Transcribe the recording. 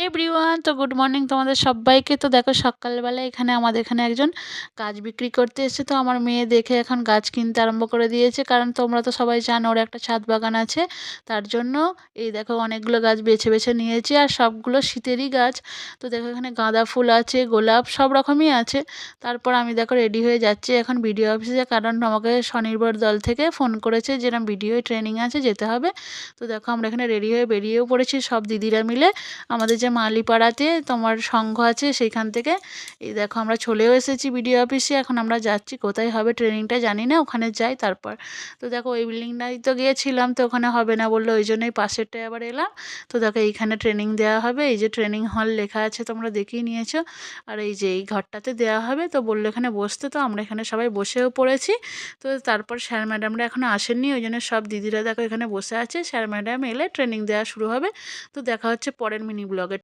Everyone, তো good morning তোমাদের সবাইকে। তো দেখো সকালবেলা এখানে আমাদের এখানে একজন গাছ বিক্রি করতে এসেছে। তো আমার মেয়ে দেখে এখন গাছ কিনতে আরম্ভ করে দিয়েছে, কারণ তোমরা তো সবাই জানো ওর একটা ছাদ বাগান আছে। তার জন্য এই দেখো অনেকগুলো গাছ বেছে বেছে নিয়েছি, আর সবগুলো শীতেরই গাছ। তো দেখো এখানে গাঁদা ফুল আছে, গোলাপ সব রকমই আছে। তারপর আমি দেখো রেডি হয়ে যাচ্ছি এখন বিডিও অফিসে, কারণ আমাকে স্বনির্ভর দল থেকে ফোন করেছে যে ভিডিও ট্রেনিং আছে, যেতে হবে। তো দেখো আমরা এখানে রেডি হয়ে বেরিয়েও পড়েছি সব দিদিরা মিলে। আমাদের যে মালিপাড়াতে তোমার সংঘ আছে সেইখান থেকে এই দেখো আমরা চলেও এসেছি বিডিও অফিসে। এখন আমরা যাচ্ছি, কোথায় হবে ট্রেনিংটা জানি না, ওখানে যাই তারপর। তো দেখো ওই বিল্ডিংটাই তো গিয়েছিলাম, তো ওখানে হবে না বললো, ওই জন্যই পাশেরটায় আবার এলাম। তো দেখো এইখানে ট্রেনিং দেওয়া হবে, এই যে ট্রেনিং হল লেখা আছে তোমরা দেখেই নিয়েছো। আর এই যে এই ঘরটাতে দেওয়া হবে, তো বললো এখানে বসতে, তো আমরা এখানে সবাই বসেও পড়েছি। তো তারপর স্যার ম্যাডামরা এখনও আসেননি, ওই জন্য সব দিদিরা দেখো এখানে বসে আছে। স্যার ম্যাডাম এলে ট্রেনিং দেওয়া শুরু হবে। তো দেখা হচ্ছে পরের মিনি ব্লগে।